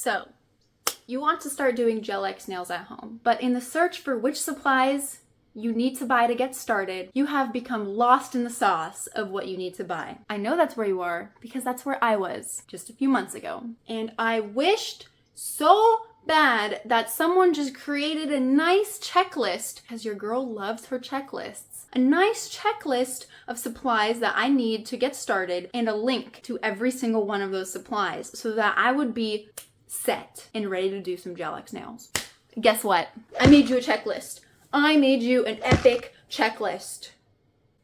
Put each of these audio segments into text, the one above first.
So, you want to start doing Gel X nails at home, but in the search for which supplies you need to buy to get started, you have become lost in the sauce of what you need to buy. I know that's where you are because that's where I was just a few months ago. And I wished so bad that someone just created a nice checklist, because your girl loves her checklists. A nice checklist of supplies that I need to get started and a link to every single one of those supplies so that I would be set and ready to do some Gel X nails. Guess what? I made you a checklist. I made you an epic checklist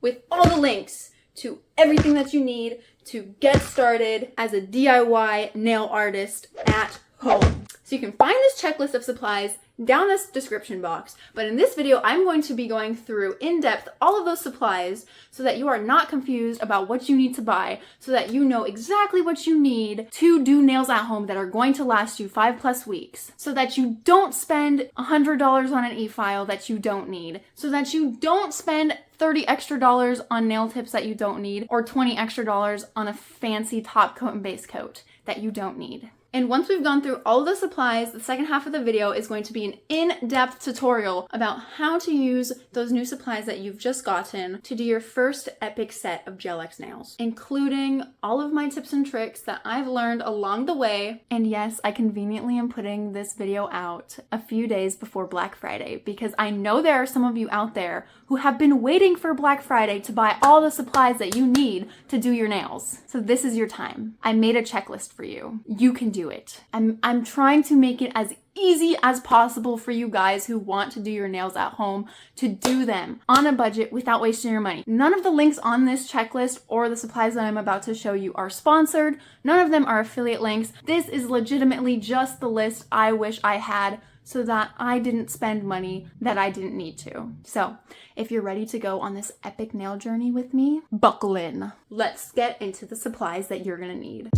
with all the links to everything that you need to get started as a DIY nail artist at home. So you can find this checklist of supplies down this description box. But in this video, I'm going to be going through in depth all of those supplies so that you are not confused about what you need to buy, so that you know exactly what you need to do nails at home that are going to last you 5+ weeks, so that you don't spend $100 on an e-file that you don't need, so that you don't spend $30 extra on nail tips that you don't need, or $20 extra on a fancy top coat and base coat that you don't need. And once we've gone through all of the supplies, the second half of the video is going to be an in-depth tutorial about how to use those new supplies that you've just gotten to do your first epic set of Gel X nails, including all of my tips and tricks that I've learned along the way. And yes, I conveniently am putting this video out a few days before Black Friday because I know there are some of you out there who have been waiting for Black Friday to buy all the supplies that you need to do your nails. So this is your time. I made a checklist for you. You can do it. I'm trying to make it as easy as possible for you guys who want to do your nails at home to do them on a budget without wasting your money. None of the links on this checklist or the supplies that I'm about to show you are sponsored. None of them are affiliate links. This is legitimately just the list I wish I had so that I didn't spend money that I didn't need to. So, if you're ready to go on this epic nail journey with me, buckle in. Let's get into the supplies that you're gonna need.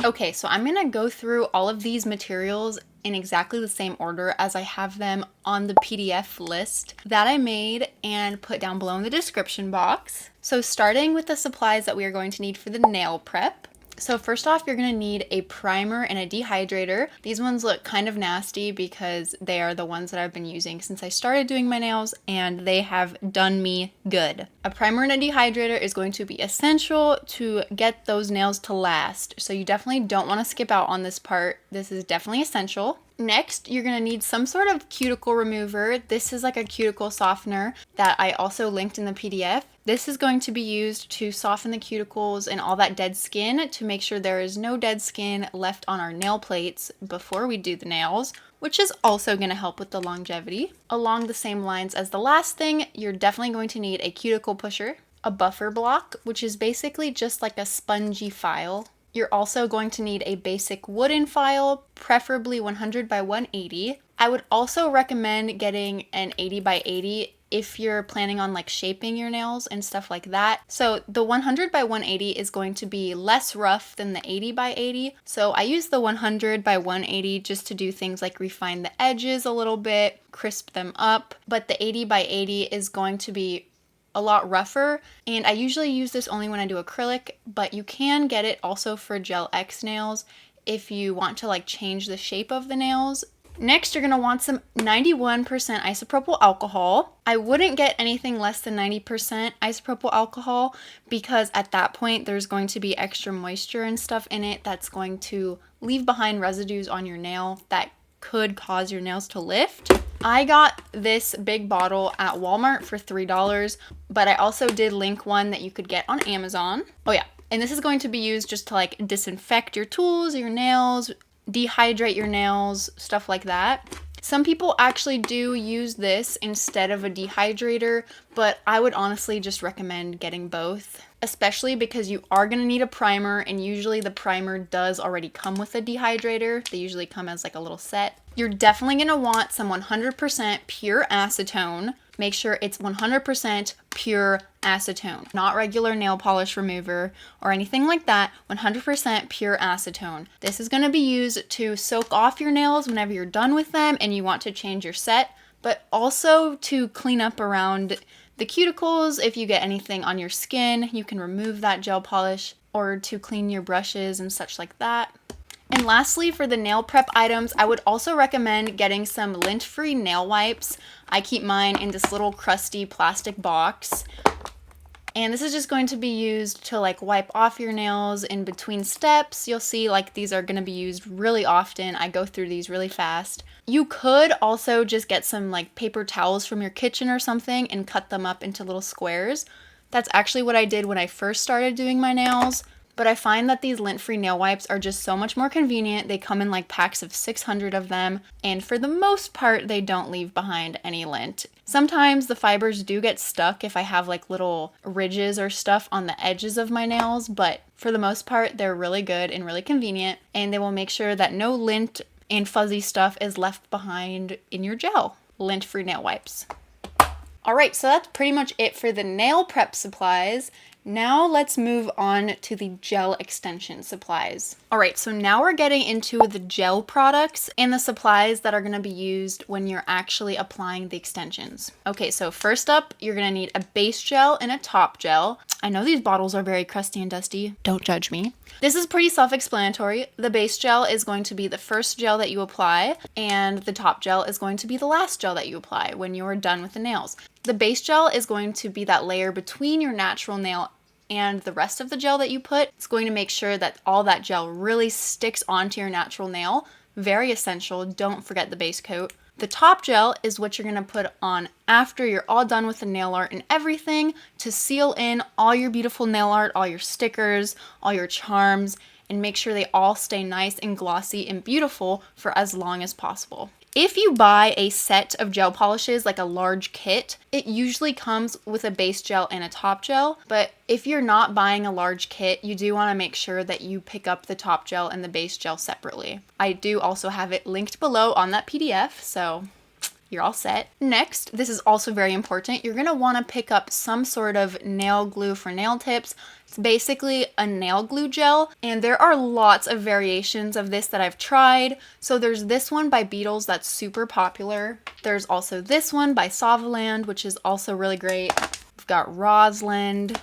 Okay, so I'm gonna go through all of these materials in exactly the same order as I have them on the PDF list that I made and put down below in the description box. So starting with the supplies that we are going to need for the nail prep. So first off, you're going to need a primer and a dehydrator. These ones look kind of nasty because they are the ones that I've been using since I started doing my nails and they have done me good. A primer and a dehydrator is going to be essential to get those nails to last. So you definitely don't want to skip out on this part. This is definitely essential. Next, you're going to need some sort of cuticle remover. This is like a cuticle softener that I also linked in the PDF. This is going to be used to soften the cuticles and all that dead skin to make sure there is no dead skin left on our nail plates before we do the nails, which is also going to help with the longevity. Along the same lines as the last thing, you're definitely going to need a cuticle pusher, a buffer block, which is basically just like a spongy file. You're also going to need a basic wooden file, preferably 100 by 180. I would also recommend getting an 80 by 80 if you're planning on like shaping your nails and stuff like that. So the 100 by 180 is going to be less rough than the 80 by 80. So I use the 100 by 180 just to do things like refine the edges a little bit, crisp them up. But the 80 by 80 is going to be a lot rougher, and I usually use this only when I do acrylic, but you can get it also for Gel X nails if you want to like change the shape of the nails. Next, you're gonna want some 91% isopropyl alcohol. I wouldn't get anything less than 90% isopropyl alcohol because at that point there's going to be extra moisture and stuff in it that's going to leave behind residues on your nail that could cause your nails to lift. I got this big bottle at Walmart for $3, but I also did link one that you could get on Amazon. Oh yeah, and this is going to be used just to like disinfect your tools, your nails, dehydrate your nails, stuff like that. Some people actually do use this instead of a dehydrator, but I would honestly just recommend getting both, especially because you are going to need a primer, and usually the primer does already come with a dehydrator. They usually come as like a little set. You're definitely going to want some 100% pure acetone. Make sure it's 100% pure acetone, not regular nail polish remover or anything like that. 100% pure acetone. This is going to be used to soak off your nails whenever you're done with them and you want to change your set, but also to clean up around the cuticles. If you get anything on your skin, you can remove that gel polish or to clean your brushes and such like that. And lastly, for the nail prep items, I would also recommend getting some lint-free nail wipes. I keep mine in this little crusty plastic box. And this is just going to be used to like wipe off your nails in between steps. You'll see like these are going to be used really often. I go through these really fast. You could also just get some like paper towels from your kitchen or something and cut them up into little squares. That's actually what I did when I first started doing my nails. But I find that these lint-free nail wipes are just so much more convenient. They come in like packs of 600 of them, and for the most part, they don't leave behind any lint. Sometimes the fibers do get stuck if I have like little ridges or stuff on the edges of my nails, but for the most part, they're really good and really convenient, and they will make sure that no lint and fuzzy stuff is left behind in your gel. Lint-free nail wipes. Alright, so that's pretty much it for the nail prep supplies. Now let's move on to the gel extension supplies. Alright, so now we're getting into the gel products and the supplies that are going to be used when you're actually applying the extensions. Okay, so first up, you're going to need a base gel and a top gel. I know these bottles are very crusty and dusty. Don't judge me. This is pretty self-explanatory. The base gel is going to be the first gel that you apply, and the top gel is going to be the last gel that you apply when you're done with the nails. The base gel is going to be that layer between your natural nail and the rest of the gel that you put. It's going to make sure that all that gel really sticks onto your natural nail. Very essential. Don't forget the base coat. The top gel is what you're going to put on after you're all done with the nail art and everything to seal in all your beautiful nail art, all your stickers, all your charms, and make sure they all stay nice and glossy and beautiful for as long as possible. If you buy a set of gel polishes, like a large kit, it usually comes with a base gel and a top gel. But if you're not buying a large kit, you do want to make sure that you pick up the top gel and the base gel separately. I do also have it linked below on that PDF, so you're all set. Next, this is also very important, you're going to want to pick up some sort of nail glue for nail tips. It's basically a nail glue gel, and there are lots of variations of this that I've tried. So there's this one by Beetles that's super popular. There's also this one by Savaland, which is also really great. We've got Rosalind.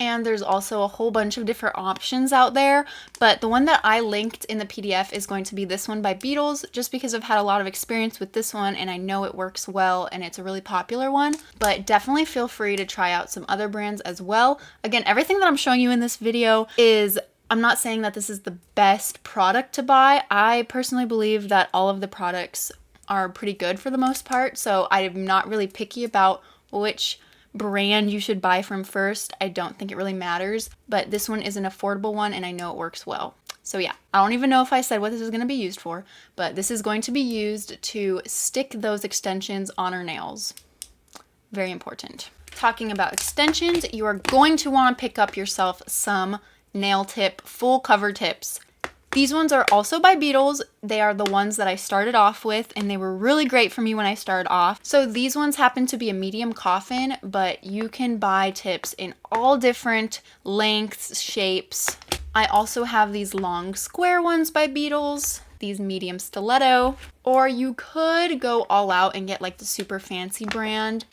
And there's also a whole bunch of different options out there, but the one that I linked in the PDF is going to be this one by Beetles, just because I've had a lot of experience with this one and I know it works well and it's a really popular one. But definitely feel free to try out some other brands as well. Again, everything that I'm showing you in this video is, I'm not saying that this is the best product to buy. I personally believe that all of the products are pretty good for the most part, so I'm not really picky about which brand you should buy from first. I don't think it really matters, but this one is an affordable one and I know it works well. So yeah, I don't even know if I said what this is going to be used for, but this is going to be used to stick those extensions on our nails. Very important. Talking about extensions, you are going to want to pick up yourself some nail tip full cover tips. These ones are also by Beetles. They are the ones that I started off with, and they were really great for me when I started off. So these ones happen to be a medium coffin, but you can buy tips in all different lengths, shapes. I also have these long square ones by Beetles, these medium stiletto, or you could go all out and get like the super fancy brand.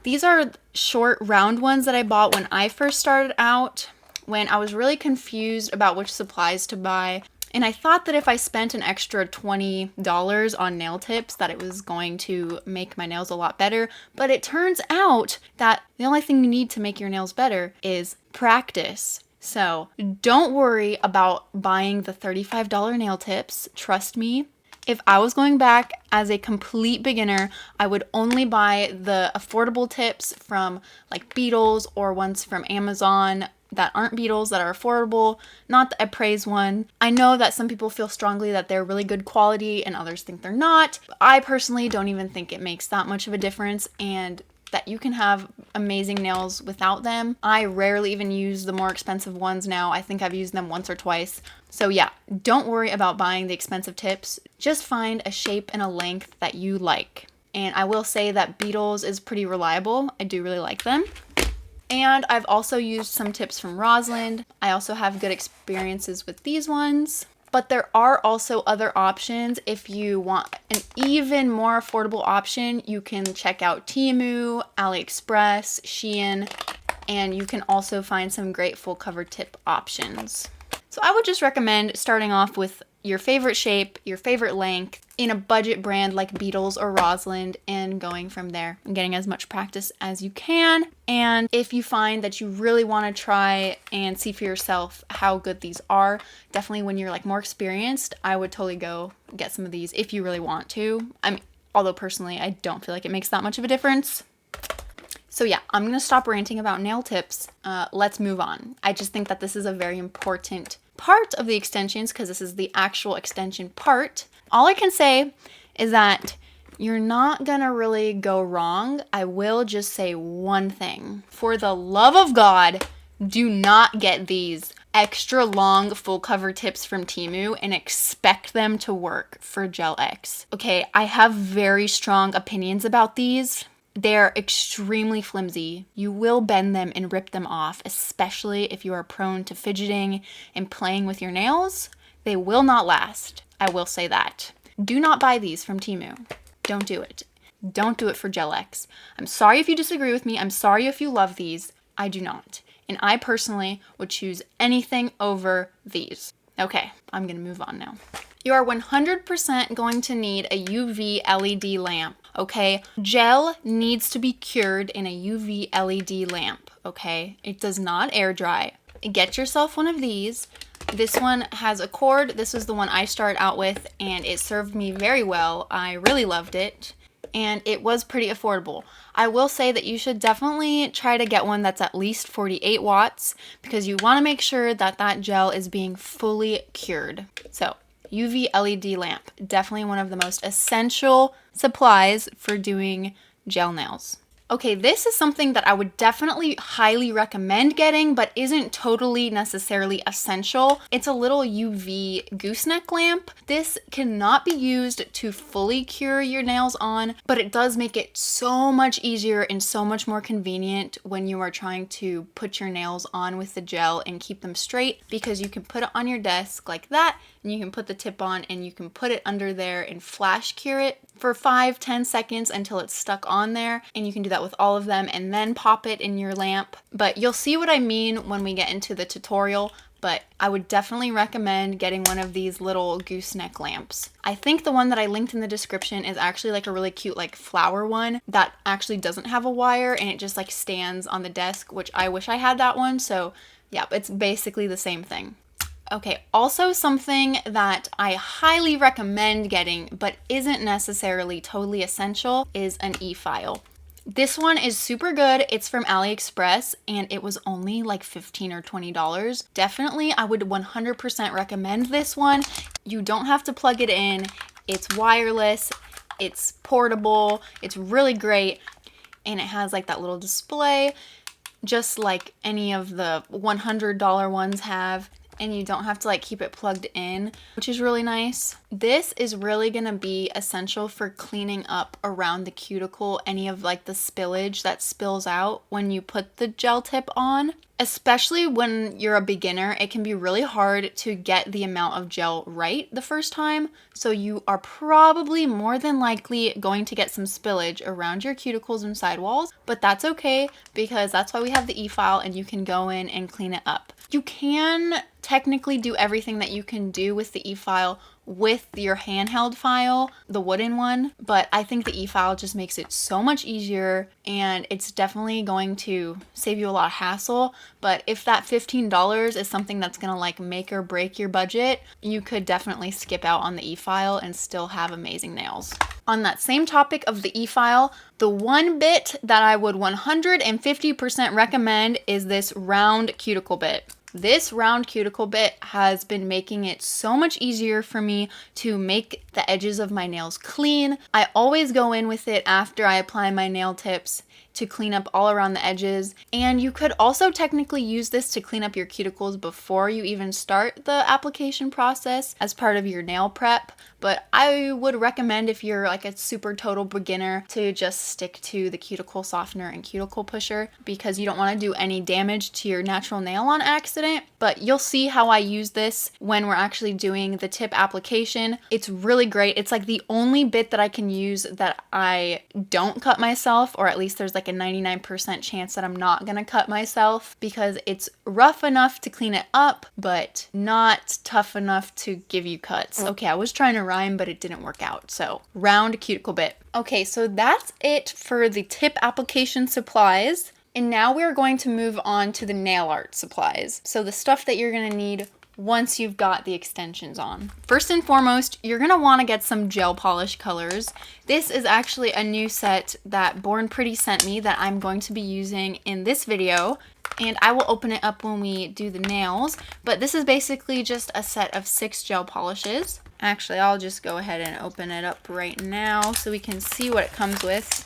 These are short round ones that I bought when I first started out, when I was really confused about which supplies to buy. And I thought that if I spent an extra $20 on nail tips that it was going to make my nails a lot better. But it turns out that the only thing you need to make your nails better is practice. So don't worry about buying the $35 nail tips. Trust me. If I was going back as a complete beginner, I would only buy the affordable tips from like Beetles or ones from Amazon that aren't Beetles, that are affordable, not the Appraise one. I know that some people feel strongly that they're really good quality and others think they're not. I personally don't even think it makes that much of a difference, and that you can have amazing nails without them. I rarely even use the more expensive ones now. I think I've used them once or twice. So yeah, don't worry about buying the expensive tips. Just find a shape and a length that you like. And I will say that Beetles is pretty reliable. I do really like them. And I've also used some tips from Rosalind. I also have good experiences with these ones. But there are also other options. If you want an even more affordable option, you can check out Temu, AliExpress, Shein. and you can also find some great full cover tip options. So I would just recommend starting off with your favorite shape, your favorite length, in a budget brand like Beetles or Rosalind, and going from there and getting as much practice as you can. And if you find that you really want to try and see for yourself how good these are, definitely when you're like more experienced, I would totally go get some of these if you really want to. I mean, although personally, I don't feel like it makes that much of a difference. So yeah, I'm going to stop ranting about nail tips. Let's move on. I just think that this is a very important part of the extensions because this is the actual extension part. All I can say is that you're not going to really go wrong. I will just say one thing. For the love of God, do not get these extra long full cover tips from Temu and expect them to work for Gel X. Okay, I have very strong opinions about these. They're extremely flimsy. You will bend them and rip them off, especially if you are prone to fidgeting and playing with your nails. They will not last. I will say that. Do not buy these from Temu. Don't do it. Don't do it for Gel X. I'm sorry if you disagree with me. I'm sorry if you love these. I do not. And I personally would choose anything over these. Okay, I'm gonna move on now. You are 100% going to need a UV LED lamp, okay? Gel needs to be cured in a UV LED lamp, okay? It does not air dry. Get yourself one of these. This one has a cord. This was the one I started out with, and it served me very well. I really loved it, and it was pretty affordable. I will say that you should definitely try to get one that's at least 48 watts because you want to make sure that that gel is being fully cured. So, UV LED lamp, definitely one of the most essential supplies for doing gel nails. Okay, this is something that I would definitely highly recommend getting, but isn't totally necessarily essential. It's a little UV gooseneck lamp. This cannot be used to fully cure your nails on, but it does make it so much easier and so much more convenient when you are trying to put your nails on with the gel and keep them straight, because you can put it on your desk like that, and you can put the tip on and you can put it under there and flash cure it for 5-10 seconds until it's stuck on there, and you can do that with all of them and then pop it in your lamp. But you'll see what I mean when we get into the tutorial, but I would definitely recommend getting one of these little gooseneck lamps. I think the one that I linked in the description is actually like a really cute like flower one that actually doesn't have a wire and it just like stands on the desk, which I wish I had that one. So yeah, it's basically the same thing. Okay, also something that I highly recommend getting, but isn't necessarily totally essential, is an e-file. This one is super good. It's from AliExpress and it was only like $15 or $20. Definitely, I would 100% recommend this one. You don't have to plug it in. It's wireless, it's portable, it's really great, and it has like that little display, just like any of the $100 ones have. And you don't have to like keep it plugged in, which is really nice. This is really gonna be essential for cleaning up around the cuticle, any of like the spillage that spills out when you put the gel tip on. Especially when you're a beginner, it can be really hard to get the amount of gel right the first time. So you are probably more than likely going to get some spillage around your cuticles and sidewalls, but that's okay because that's why we have the e-file and you can go in and clean it up. You can technically do everything that you can do with the e-file with your handheld file, the wooden one, but I think the e-file just makes it so much easier and it's definitely going to save you a lot of hassle. But if that $15 is something that's gonna like make or break your budget, you could definitely skip out on the e-file and still have amazing nails. On that same topic of the e-file, the one bit that I would 150% recommend is this round cuticle bit. This round cuticle bit has been making it so much easier for me to make the edges of my nails clean. I always go in with it after I apply my nail tips to clean up all around the edges. And you could also technically use this to clean up your cuticles before you even start the application process as part of your nail prep. But I would recommend, if you're like a super total beginner, to just stick to the cuticle softener and cuticle pusher because you don't want to do any damage to your natural nail on accident. But you'll see how I use this when we're actually doing the tip application. It's really great. It's like the only bit that I can use that I don't cut myself, or at least there's like like a 99% chance that I'm not gonna cut myself because it's rough enough to clean it up, but not tough enough to give you cuts. Okay, I was trying to rhyme, but it didn't work out. So round cuticle bit. Okay, so that's it for the tip application supplies. And now we're going to move on to the nail art supplies. So the stuff that you're gonna need once you've got the extensions on. First and foremost, you're gonna wanna get some gel polish colors. This is actually a new set that Born Pretty sent me that I'm going to be using in this video, and I will open it up when we do the nails. But this is basically just a set of 6 gel polishes. Actually, I'll just go ahead and open it up right now so we can see what it comes with.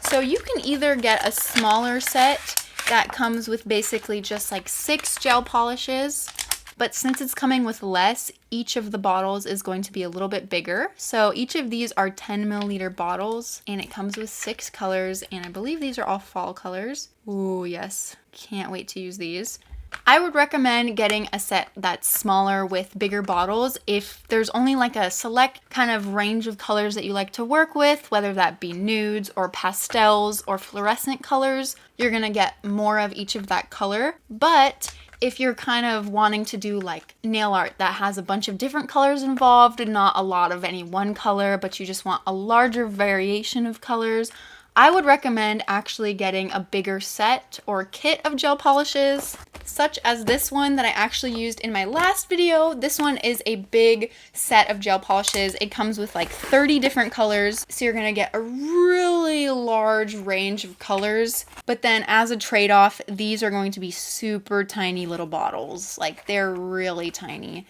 So you can either get a smaller set that comes with basically just like 6 gel polishes, but since it's coming with less, each of the bottles is going to be a little bit bigger. So each of these are 10 milliliter bottles, and it comes with 6 colors, and I believe these are all fall colors. Ooh, yes, can't wait to use these. I would recommend getting a set that's smaller with bigger bottles if there's only like a select kind of range of colors that you like to work with, whether that be nudes or pastels or fluorescent colors. You're gonna get more of each of that color. But if you're kind of wanting to do like nail art that has a bunch of different colors involved and not a lot of any one color, but you just want a larger variation of colors, I would recommend actually getting a bigger set or kit of gel polishes, such as this one that I actually used in my last video. This one is a big set of gel polishes. It comes with like 30 different colors, so you're gonna get a really large range of colors. But then as a trade-off, these are going to be super tiny little bottles. Like, they're really tiny.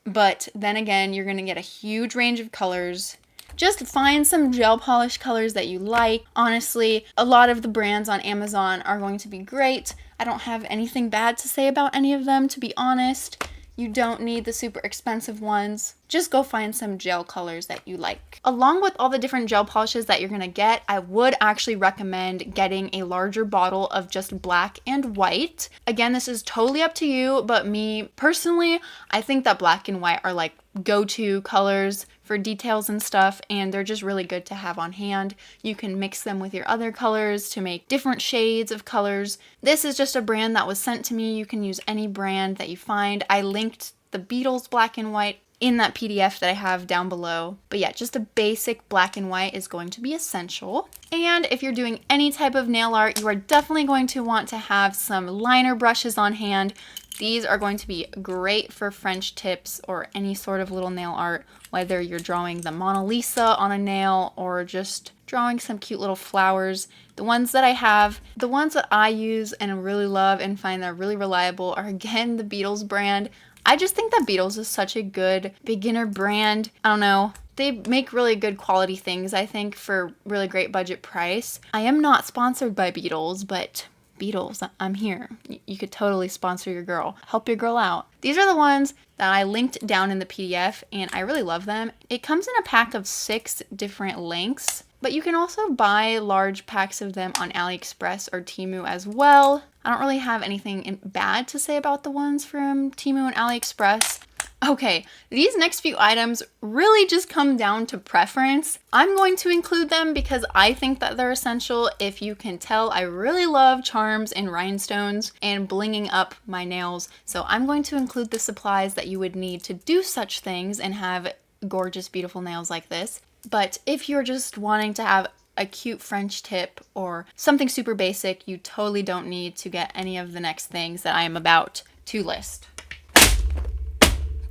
But then again, you're gonna get a huge range of colors. Just find some gel polish colors that you like. Honestly, a lot of the brands on Amazon are going to be great. I don't have anything bad to say about any of them, to be honest. You don't need the super expensive ones. Just go find some gel colors that you like. Along with all the different gel polishes that you're gonna get, I would actually recommend getting a larger bottle of just black and white. Again, this is totally up to you, but me personally, I think that black and white are like go-to colors for details and stuff, and they're just really good to have on hand. You can mix them with your other colors to make different shades of colors. This is just a brand that was sent to me. You can use any brand that you find. I linked the Beetles black and white in that PDF that I have down below. But yeah, just a basic black and white is going to be essential. And if you're doing any type of nail art, you are definitely going to want to have some liner brushes on hand. These are going to be great for French tips or any sort of little nail art, whether you're drawing the Mona Lisa on a nail or just drawing some cute little flowers. The ones that I have, the ones that I use and really love and find that are really reliable are, again, the Beetles brand. I just think that Beetles is such a good beginner brand. I don't know. They make really good quality things, I think, for really great budget price. I am not sponsored by Beetles, but Beetles, I'm here. You could totally sponsor your girl. Help your girl out. These are the ones that I linked down in the PDF, and I really love them. It comes in a pack of 6 different lengths, but you can also buy large packs of them on AliExpress or Temu as well. I don't really have anything bad to say about the ones from Temu and AliExpress. Okay, these next few items really just come down to preference. I'm going to include them because I think that they're essential. If you can tell, I really love charms and rhinestones and blinging up my nails. So I'm going to include the supplies that you would need to do such things and have gorgeous, beautiful nails like this. But if you're just wanting to have a cute French tip or something super basic, you totally don't need to get any of the next things that I am about to list.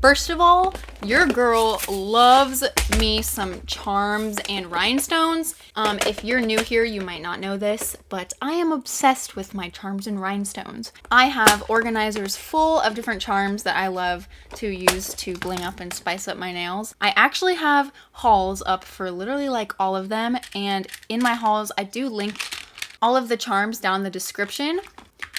First of all, your girl loves me some charms and rhinestones. If you're new here, you might not know this, but I am obsessed with my charms and rhinestones. I have organizers full of different charms that I love to use to bling up and spice up my nails. I actually have hauls up for literally like all of them, and in my hauls, I do link all of the charms down in the description.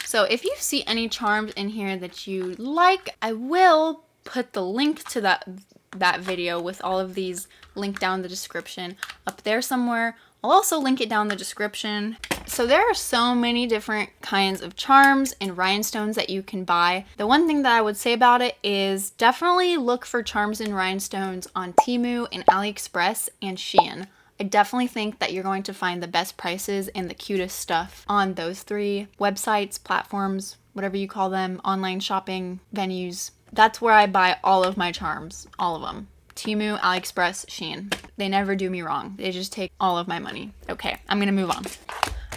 So if you see any charms in here that you like, I will put the link to that video with all of these linked down in the description up there somewhere. I'll also link it down in the description. So there are so many different kinds of charms and rhinestones that you can buy. The one thing that I would say about it is definitely look for charms and rhinestones on Temu and AliExpress and Shein. I I definitely think that you're going to find the best prices and the cutest stuff on those 3 websites, platforms, whatever you call them, online shopping venues. That's where I buy all of my charms, all of them. Temu, AliExpress, Shein. They never do me wrong. They just take all of my money. Okay, I'm gonna move on.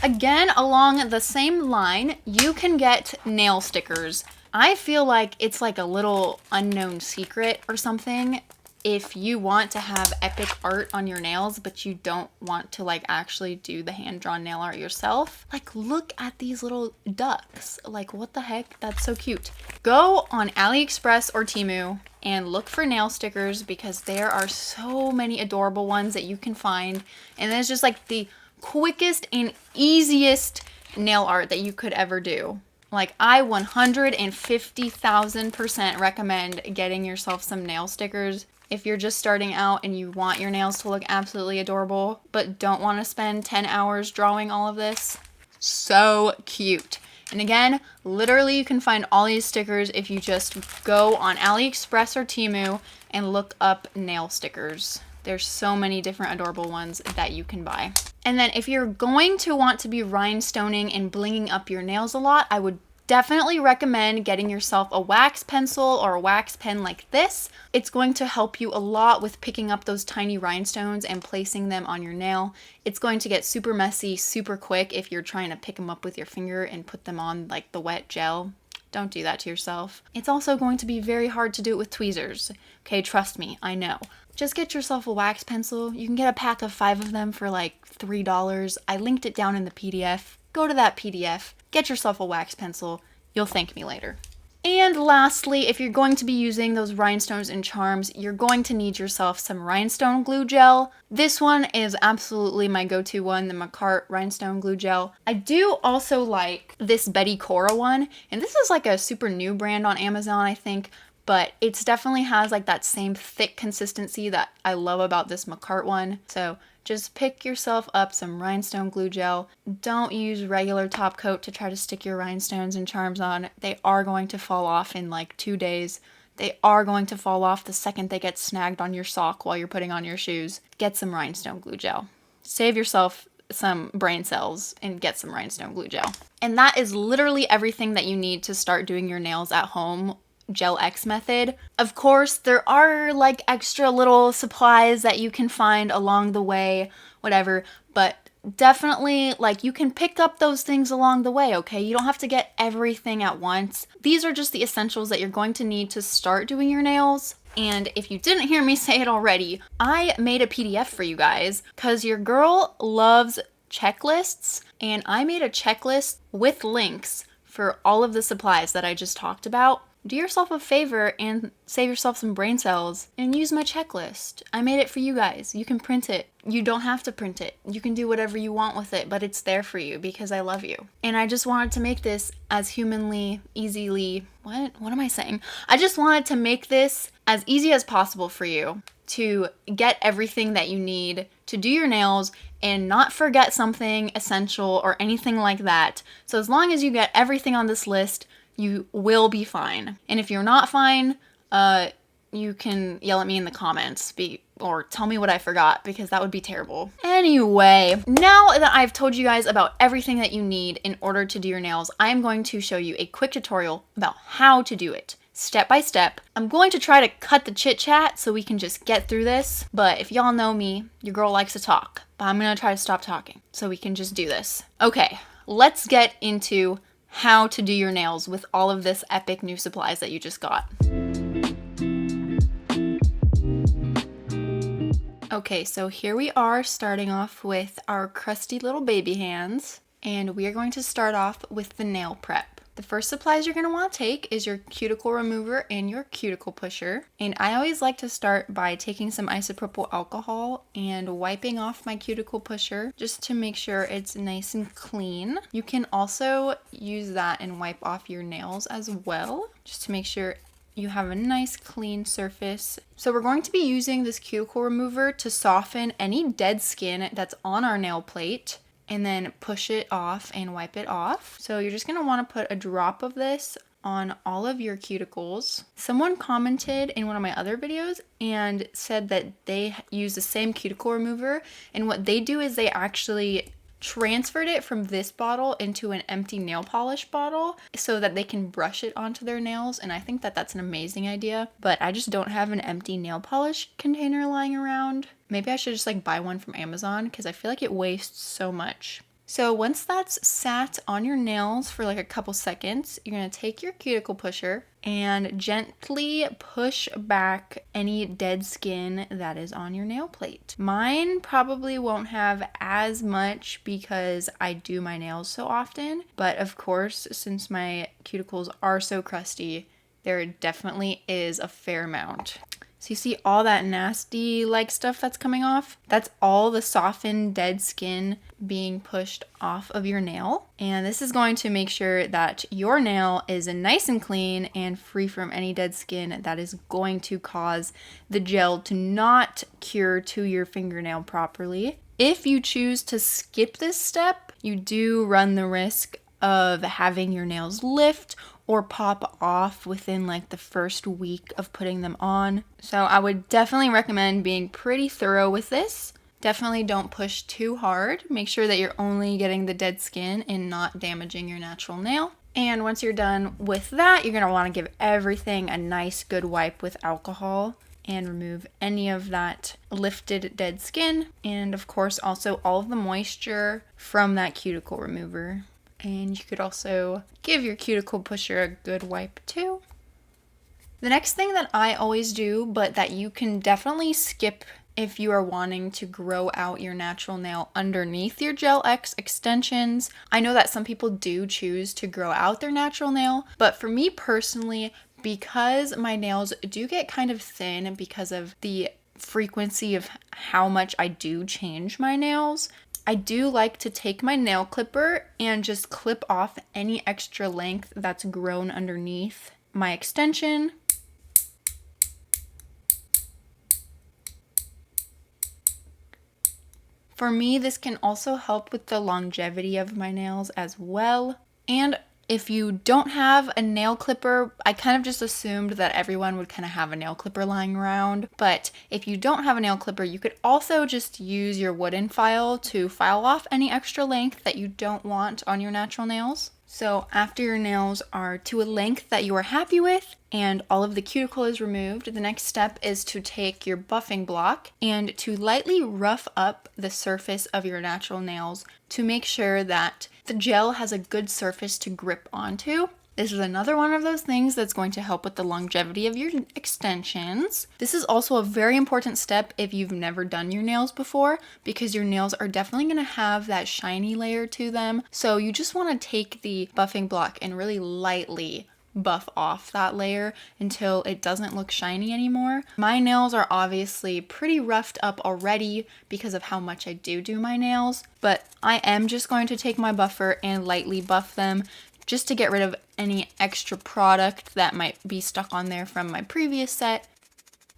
Again, along the same line, you can get nail stickers. I feel like it's like a little unknown secret or something. If you want to have epic art on your nails, but you don't want to like actually do the hand-drawn nail art yourself, like look at these little ducks. Like what the heck? That's so cute. Go on AliExpress or Temu and look for nail stickers because there are so many adorable ones that you can find. And it's just like the quickest and easiest nail art that you could ever do. Like I 150,000% recommend getting yourself some nail stickers. If you're just starting out and you want your nails to look absolutely adorable, but don't want to spend 10 hours drawing all of this, so cute. And again, literally you can find all these stickers if you just go on AliExpress or Temu and look up nail stickers. There's so many different adorable ones that you can buy. And then if you're going to want to be rhinestoning and blinging up your nails a lot, I would definitely recommend getting yourself a wax pencil or a wax pen like this. It's going to help you a lot with picking up those tiny rhinestones and placing them on your nail. It's going to get super messy super quick if you're trying to pick them up with your finger and put them on like the wet gel. Don't do that to yourself. It's also going to be very hard to do it with tweezers. Okay, trust me, I know. Just get yourself a wax pencil. You can get a pack of 5 of them for like $3. I linked it down in the PDF. Go to that PDF, get yourself a wax pencil. You'll thank me later. And lastly, if you're going to be using those rhinestones and charms, you're going to need yourself some rhinestone glue gel. This one is absolutely my go-to one, the Makartt rhinestone glue gel. I do also like this Betty Cora one, and this is like a super new brand on Amazon, I think, but it's definitely has like that same thick consistency that I love about this Makartt one. So just pick yourself up some rhinestone glue gel. Don't use regular top coat to try to stick your rhinestones and charms on. They are going to fall off in like 2 days. They are going to fall off the second they get snagged on your sock while you're putting on your shoes. Get some rhinestone glue gel. Save yourself some brain cells and get some rhinestone glue gel. And that is literally everything that you need to start doing your nails at home. Gel X method. Of course, there are like extra little supplies that you can find along the way, whatever, but definitely like you can pick up those things along the way, okay? You don't have to get everything at once. These are just the essentials that you're going to need to start doing your nails. And if you didn't hear me say it already, I made a PDF for you guys because your girl loves checklists, and I made a checklist with links for all of the supplies that I just talked about. Do yourself a favor and save yourself some brain cells and use my checklist. I made it for you guys. You can print it. You don't have to print it. You can do whatever you want with it, but it's there for you because I love you. And I just wanted to make this as humanly, easily, what am I saying? I just wanted to make this as easy as possible for you to get everything that you need to do your nails and not forget something essential or anything like that. So as long as you get everything on this list, you will be fine. And if you're not fine, you can yell at me in the comments or tell me what I forgot because that would be terrible. Anyway, now that I've told you guys about everything that you need in order to do your nails, I am going to show you a quick tutorial about how to do it. Step by step. I'm going to try to cut the chit chat so we can just get through this. But if y'all know me, your girl likes to talk. But I'm going to try to stop talking so we can just do this. Okay, let's get into how to do your nails with all of this epic new supplies that you just got. Okay, so here we are starting off with our crusty little baby hands, and we are going to start off with the nail prep. The first supplies you're going to want to take is your cuticle remover and your cuticle pusher. And I always like to start by taking some isopropyl alcohol and wiping off my cuticle pusher just to make sure it's nice and clean. You can also use that and wipe off your nails as well, just to make sure you have a nice clean surface. So we're going to be using this cuticle remover to soften any dead skin that's on our nail plate, and then push it off and wipe it off. So you're just gonna wanna put a drop of this on all of your cuticles. Someone commented in one of my other videos and said that they use the same cuticle remover, and what they do is they actually transferred it from this bottle into an empty nail polish bottle so that they can brush it onto their nails, and I think that that's an amazing idea, but I just don't have an empty nail polish container lying around. Maybe I should just like buy one from Amazon because I feel like it wastes so much. So once that's sat on your nails for like a couple seconds, you're going to take your cuticle pusher and gently push back any dead skin that is on your nail plate. Mine probably won't have as much because I do my nails so often, but of course, since my cuticles are so crusty, there definitely is a fair amount. So you see all that nasty like stuff that's coming off? That's all the softened dead skin being pushed off of your nail. And this is going to make sure that your nail is nice and clean and free from any dead skin that is going to cause the gel to not cure to your fingernail properly. If you choose to skip this step, you do run the risk of having your nails lift or pop off within like the first week of putting them on. So I would definitely recommend being pretty thorough with this. Definitely don't push too hard. Make sure that you're only getting the dead skin and not damaging your natural nail. And once you're done with that, you're gonna wanna give everything a nice good wipe with alcohol and remove any of that lifted dead skin. And of course also all of the moisture from that cuticle remover. And you could also give your cuticle pusher a good wipe too. The next thing that I always do, but that you can definitely skip if you are wanting to grow out your natural nail underneath your Gel X extensions. I know that some people do choose to grow out their natural nail, but for me personally, because my nails do get kind of thin because of the frequency of how much I do change my nails, I do like to take my nail clipper and just clip off any extra length that's grown underneath my extension. For me, this can also help with the longevity of my nails as well. And if you don't have a nail clipper, I kind of just assumed that everyone would kind of have a nail clipper lying around. But if you don't have a nail clipper, you could also just use your wooden file to file off any extra length that you don't want on your natural nails. So after your nails are to a length that you are happy with and all of the cuticle is removed, the next step is to take your buffing block and to lightly rough up the surface of your natural nails to make sure that the gel has a good surface to grip onto. This is another one of those things that's going to help with the longevity of your extensions. This is also a very important step if you've never done your nails before, because your nails are definitely going to have that shiny layer to them. So you just want to take the buffing block and really lightly buff off that layer until it doesn't look shiny anymore. My nails are obviously pretty roughed up already because of how much I do my nails, but I am just going to take my buffer and lightly buff them just to get rid of any extra product that might be stuck on there from my previous set.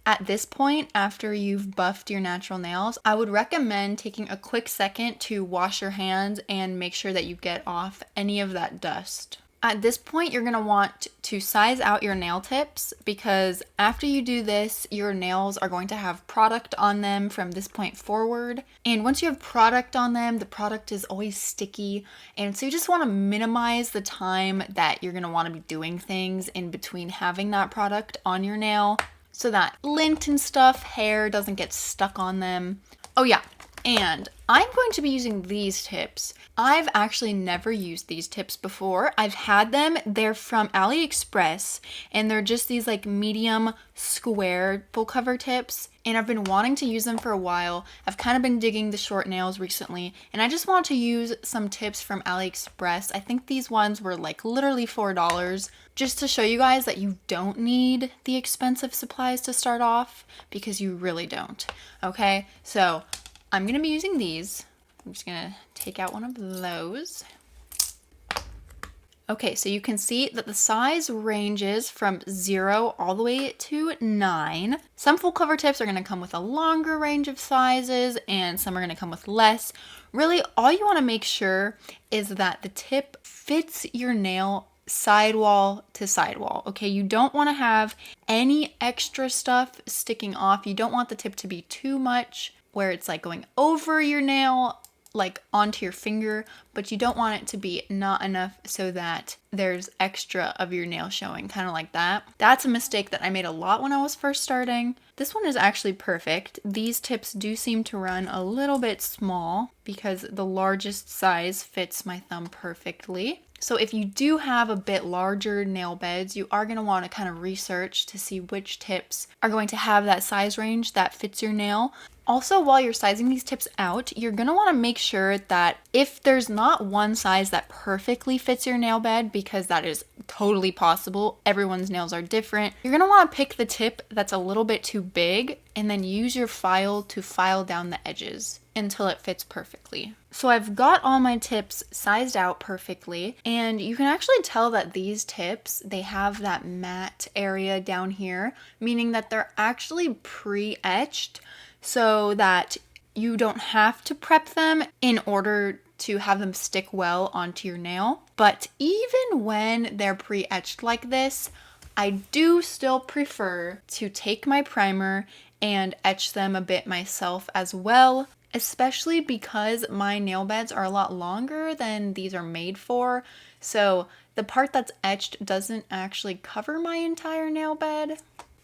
At this point, after you've buffed your natural nails, I would recommend taking a quick second to wash your hands and make sure that you get off any of that dust. At this point, you're going to want to size out your nail tips, because after you do this, your nails are going to have product on them from this point forward. And once you have product on them, the product is always sticky. And so you just want to minimize the time that you're going to want to be doing things in between having that product on your nail so that lint and stuff, hair doesn't get stuck on them. Oh yeah. And I'm going to be using these tips. I've actually never used these tips before. I've had them. They're from AliExpress, and they're just these like medium square full cover tips. And I've been wanting to use them for a while. I've kind of been digging the short nails recently, and I just want to use some tips from AliExpress. I think these ones were like literally $4, just to show you guys that you don't need the expensive supplies to start off, because you really don't. Okay, so I'm going to be using these. I'm just going to take out one of those. Okay, so you can see that the size ranges from 0 all the way to 9. Some full cover tips are going to come with a longer range of sizes, and some are going to come with less. Really, all you want to make sure is that the tip fits your nail sidewall to sidewall, okay? You don't want to have any extra stuff sticking off. You don't want the tip to be too much where it's like going over your nail, like onto your finger, but you don't want it to be not enough so that there's extra of your nail showing, kind of like that. That's a mistake that I made a lot when I was first starting. This one is actually perfect. These tips do seem to run a little bit small because the largest size fits my thumb perfectly. So if you do have a bit larger nail beds, you are going to want to kind of research to see which tips are going to have that size range that fits your nail. Also, while you're sizing these tips out, you're going to want to make sure that if there's not one size that perfectly fits your nail bed, because that is totally possible, everyone's nails are different, you're going to want to pick the tip that's a little bit too big and then use your file to file down the edges until it fits perfectly. So I've got all my tips sized out perfectly, and you can actually tell that these tips, they have that matte area down here, meaning that they're actually pre-etched so that you don't have to prep them in order to have them stick well onto your nail. But even when they're pre-etched like this, I do still prefer to take my primer and etch them a bit myself as well, especially because my nail beds are a lot longer than these are made for. So the part that's etched doesn't actually cover my entire nail bed.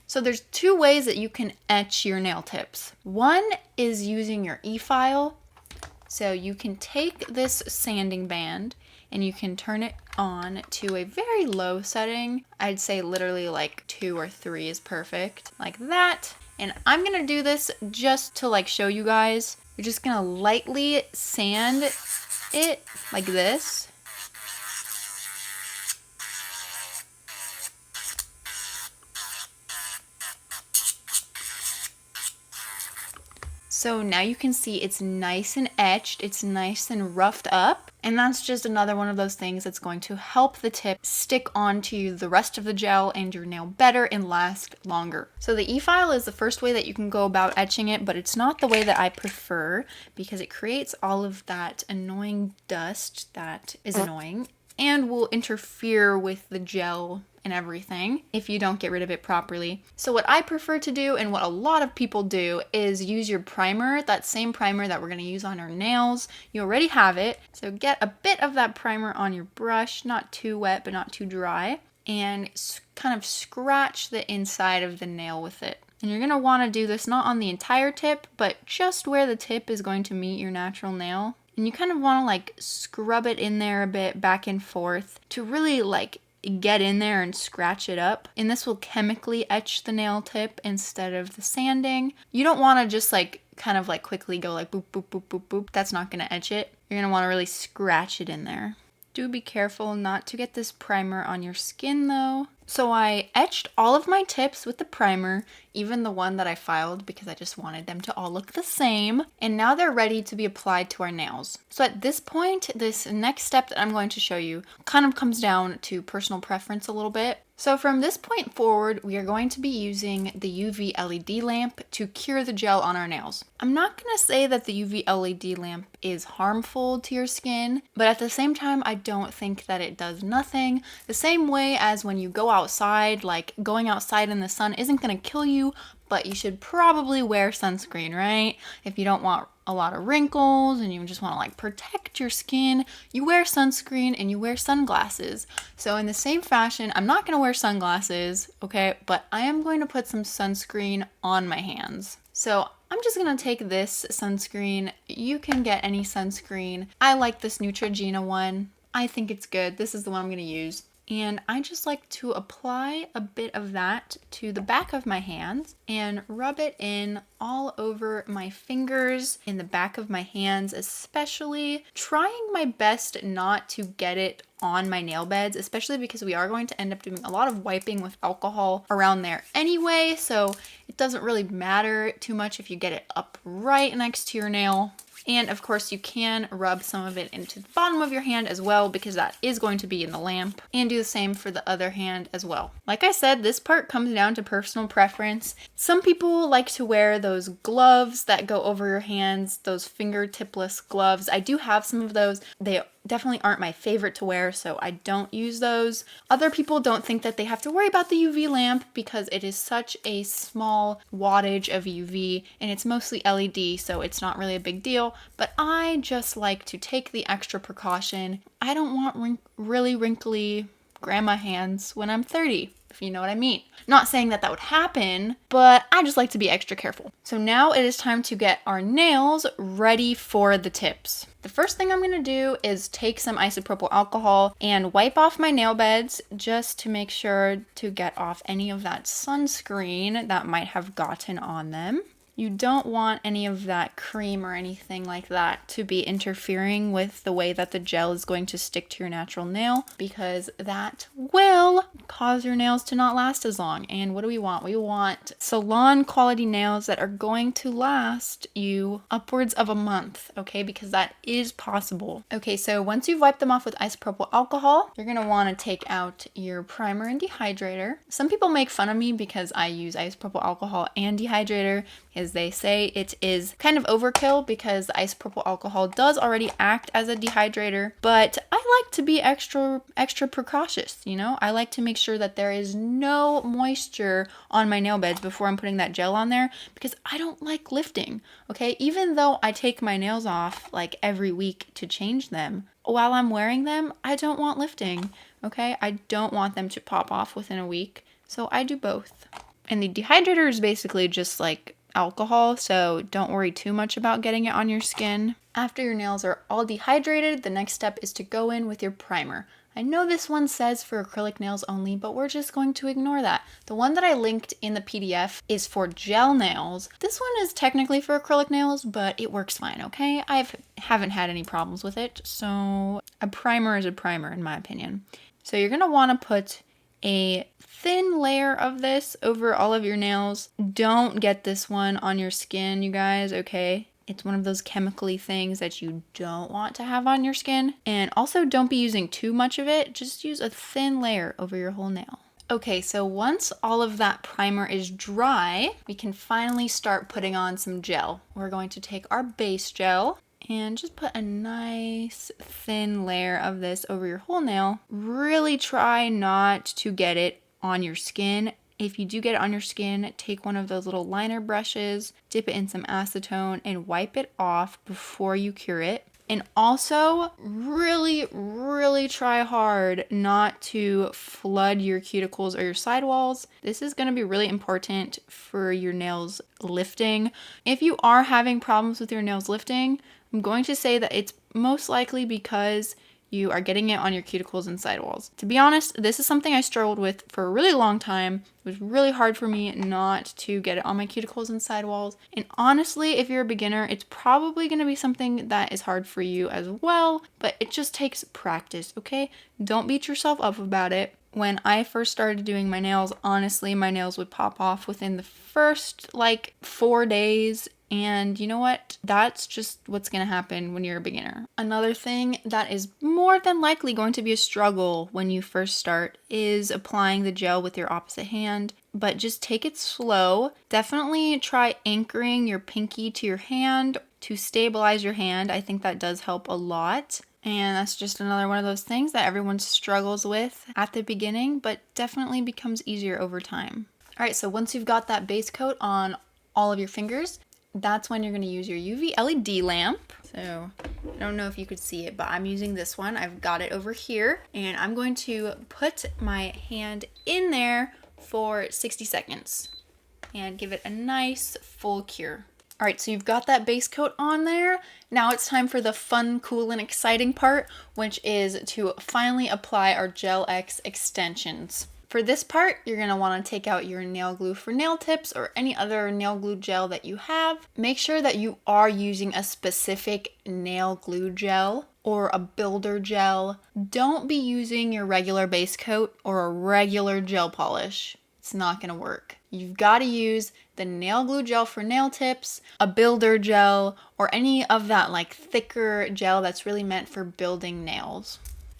So there's two ways that you can etch your nail tips. One is using your e-file. So you can take this sanding band and you can turn it on to a very low setting. I'd say literally like 2 or 3 is perfect, like that. And I'm gonna do this just to like show you guys. You're just gonna lightly sand it like this. So now you can see it's nice and etched, it's nice and roughed up, and that's just another one of those things that's going to help the tip stick onto the rest of the gel and your nail better and last longer. So the e-file is the first way that you can go about etching it, but it's not the way that I prefer because it creates all of that annoying dust that is annoying and will interfere with the gel and everything if you don't get rid of it properly. So what I prefer to do, and what a lot of people do, is use your primer, that same primer that we're going to use on our nails. You already have it, so get a bit of that primer on your brush, not too wet but not too dry, and kind of scratch the inside of the nail with it. And you're going to want to do this not on the entire tip, but just where the tip is going to meet your natural nail. And you kind of want to like scrub it in there a bit back and forth to really like get in there and scratch it up. And this will chemically etch the nail tip instead of the sanding. You don't want to just like kind of like quickly go like boop, boop, boop, boop, boop. That's not going to etch it. You're going to want to really scratch it in there. Do be careful not to get this primer on your skin though. So I etched all of my tips with the primer, even the one that I filed because I just wanted them to all look the same. And now they're ready to be applied to our nails. So at this point, this next step that I'm going to show you kind of comes down to personal preference a little bit. So from this point forward, we are going to be using the UV LED lamp to cure the gel on our nails. I'm not going to say that the UV LED lamp is harmful to your skin, but at the same time, I don't think that it does nothing. The same way as when you go outside, like going outside in the sun isn't going to kill you, but you should probably wear sunscreen, right? If you don't want a lot of wrinkles and you just want to like protect your skin, you wear sunscreen and you wear sunglasses. So in the same fashion, I'm not going to wear sunglasses, okay, but I am going to put some sunscreen on my hands. So I'm just going to take this sunscreen. You can get any sunscreen. I like this Neutrogena one. I think it's good. This is the one I'm going to use. And I just like to apply a bit of that to the back of my hands and rub it in all over my fingers, in the back of my hands especially, trying my best not to get it on my nail beds, especially because we are going to end up doing a lot of wiping with alcohol around there anyway, so it doesn't really matter too much if you get it up right next to your nail. And of course you can rub some of it into the bottom of your hand as well because that is going to be in the lamp, and do the same for the other hand as well. Like I said, this part comes down to personal preference. Some people like to wear those gloves that go over your hands, those fingertipless gloves. I do have some of those. They definitely aren't my favorite to wear, so I don't use those. Other people don't think that they have to worry about the UV lamp because it is such a small wattage of UV and it's mostly LED, so it's not really a big deal. But I just like to take the extra precaution. I don't want really wrinkly grandma hands when I'm 30, if you know what I mean. Not saying that that would happen, but I just like to be extra careful. So now it is time to get our nails ready for the tips. The first thing I'm going to do is take some isopropyl alcohol and wipe off my nail beds just to make sure to get off any of that sunscreen that might have gotten on them. You don't want any of that cream or anything like that to be interfering with the way that the gel is going to stick to your natural nail, because that will cause your nails to not last as long. And what do we want? We want salon quality nails that are going to last you upwards of a month, okay? Because that is possible. Okay, so once you've wiped them off with isopropyl alcohol, you're gonna wanna take out your primer and dehydrator. Some people make fun of me because I use isopropyl alcohol and dehydrator, because they say it is kind of overkill because the isopropyl alcohol does already act as a dehydrator, but I like to be extra precautious, you know? I like to make sure that there is no moisture on my nail beds before I'm putting that gel on there, because I don't like lifting, okay? Even though I take my nails off like every week to change them, while I'm wearing them, I don't want lifting, okay? I don't want them to pop off within a week, so I do both. And the dehydrator is basically just like alcohol, so don't worry too much about getting it on your skin. After your nails are all dehydrated, the next step is to go in with your primer. I know this one says for acrylic nails only, but we're just going to ignore that. The one that I linked in the PDF is for gel nails. This one is technically for acrylic nails, but it works fine, okay? I haven't had any problems with it, so a primer is a primer in my opinion. So you're gonna wanna put a thin layer of this over all of your nails. Don't get this one on your skin, you guys, okay? It's one of those chemically things that you don't want to have on your skin. And also don't be using too much of it. Just use a thin layer over your whole nail. Okay, so once all of that primer is dry, we can finally start putting on some gel. We're going to take our base gel and just put a nice thin layer of this over your whole nail. Really try not to get it on your skin. If you do get it on your skin, take one of those little liner brushes, dip it in some acetone, and wipe it off before you cure it. And also, really try hard not to flood your cuticles or your sidewalls. This is going to be really important for your nails lifting. If you are having problems with your nails lifting, I'm going to say that it's most likely because you are getting it on your cuticles and sidewalls. To be honest, this is something I struggled with for a really long time. It was really hard for me not to get it on my cuticles and sidewalls. And honestly, if you're a beginner, it's probably going to be something that is hard for you as well, but it just takes practice, okay? Don't beat yourself up about it. When I first started doing my nails, honestly, my nails would pop off within the first 4 days. And you know what? That's just what's going to happen when you're a beginner. Another thing that is more than likely going to be a struggle when you first start is applying the gel with your opposite hand. But just take it slow. Definitely try anchoring your pinky to your hand to stabilize your hand. I think that does help a lot. And that's just another one of those things that everyone struggles with at the beginning, but definitely becomes easier over time. All right, so once you've got that base coat on all of your fingers, that's when you're going to use your UV LED lamp. So I don't know if you could see it, but I'm using this one. I've got it over here, and I'm going to put my hand in there for 60 seconds and give it a nice full cure. All right, so you've got that base coat on there. Now it's time for the fun, cool, and exciting part, which is to finally apply our Gel X extensions. For this part, you're going to want to take out your nail glue for nail tips or any other nail glue gel that you have. Make sure that you are using a specific nail glue gel or a builder gel. Don't be using your regular base coat or a regular gel polish. It's not going to work. You've got to use the nail glue gel for nail tips, a builder gel, or any of that thicker gel that's really meant for building nails.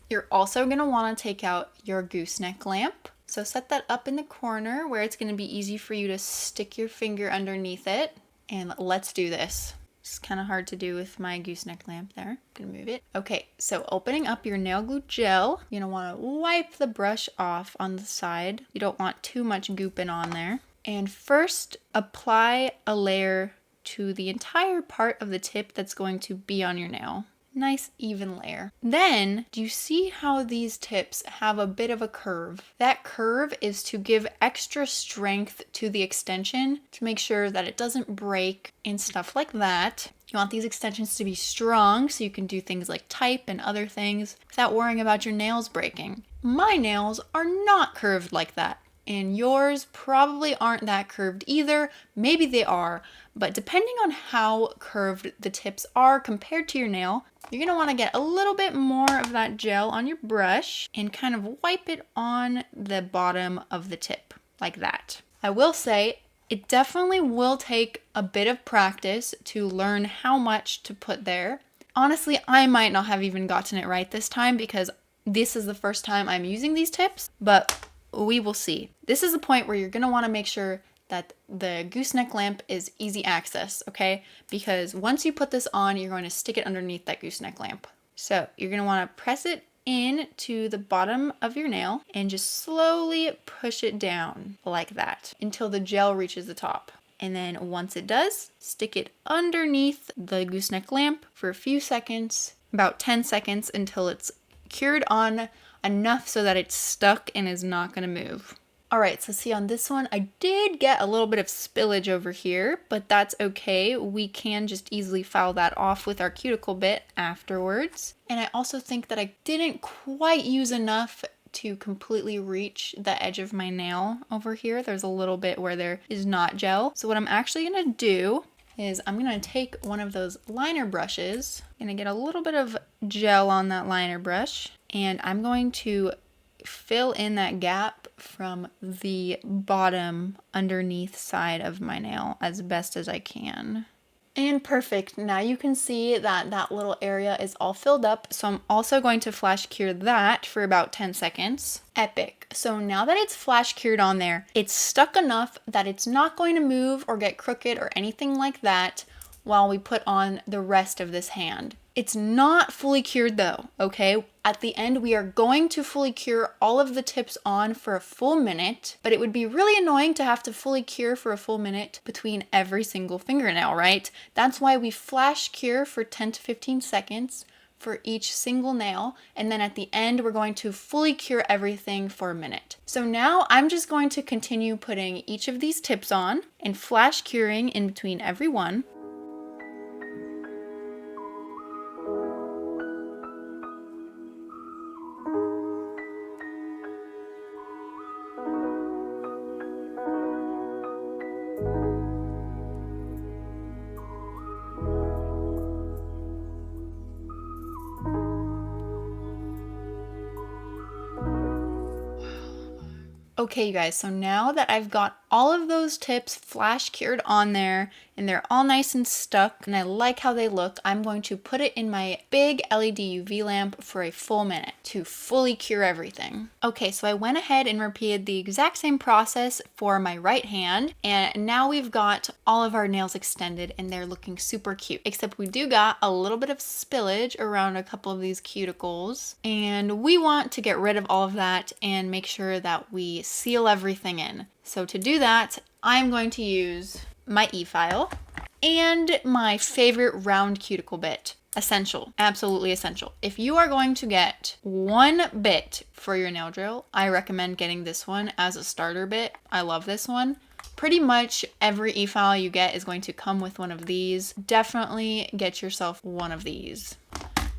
You're also going to want to take out your gooseneck lamp. So set that up in the corner where it's going to be easy for you to stick your finger underneath it. And let's do this. It's kind of hard to do with my gooseneck lamp there. Gonna move it. Okay, so opening up your nail glue gel, you're gonna want to wipe the brush off on the side. You don't want too much gooping on there. And first, apply a layer to the entire part of the tip that's going to be on your nail. Nice even layer. Then, do you see how these tips have a bit of a curve? That curve is to give extra strength to the extension to make sure that it doesn't break and stuff like that. You want these extensions to be strong so you can do things like type and other things without worrying about your nails breaking. My nails are not curved like that. And yours probably aren't that curved either. Maybe they are, but depending on how curved the tips are compared to your nail, you're gonna wanna get a little bit more of that gel on your brush and kind of wipe it on the bottom of the tip, like that. I will say, it definitely will take a bit of practice to learn how much to put there. Honestly, I might not have even gotten it right this time because this is the first time I'm using these tips, but we will see. This is the point where you're going to want to make sure that the gooseneck lamp is easy access, okay? Because once you put this on, you're going to stick it underneath that gooseneck lamp. So you're going to want to press it in to the bottom of your nail and just slowly push it down like that until the gel reaches the top. And then once it does, stick it underneath the gooseneck lamp for a few seconds, about 10 seconds until it's cured on enough so that it's stuck and is not going to move. All right, so see on this one, I did get a little bit of spillage over here, but that's okay. We can just easily file that off with our cuticle bit afterwards. And I also think that I didn't quite use enough to completely reach the edge of my nail over here. There's a little bit where there is not gel. So what I'm actually going to do is I'm going to take one of those liner brushes. I'm going to get a little bit of gel on that liner brush. And I'm going to fill in that gap from the bottom underneath side of my nail as best as I can. And perfect. Now you can see that that little area is all filled up. So I'm also going to flash cure that for about 10 seconds. Epic. So now that it's flash cured on there, it's stuck enough that it's not going to move or get crooked or anything like that while we put on the rest of this hand. It's not fully cured though, okay? At the end, we are going to fully cure all of the tips on for a full minute, but it would be really annoying to have to fully cure for a full minute between every single fingernail, right? That's why we flash cure for 10 to 15 seconds for each single nail, and then at the end, we're going to fully cure everything for a minute. So now I'm just going to continue putting each of these tips on and flash curing in between every one. Okay, you guys, so now that I've got all of those tips flash cured on there and they're all nice and stuck and I like how they look, I'm going to put it in my big LED UV lamp for a full minute to fully cure everything. Okay, so I went ahead and repeated the exact same process for my right hand, and now we've got all of our nails extended and they're looking super cute, except we do got a little bit of spillage around a couple of these cuticles, and we want to get rid of all of that and make sure that we seal everything in. So to do that, I'm going to use my e-file and my favorite round cuticle bit. Essential, absolutely essential. If you are going to get one bit for your nail drill, I recommend getting this one as a starter bit. I love this one. Pretty much every e-file you get is going to come with one of these. Definitely get yourself one of these.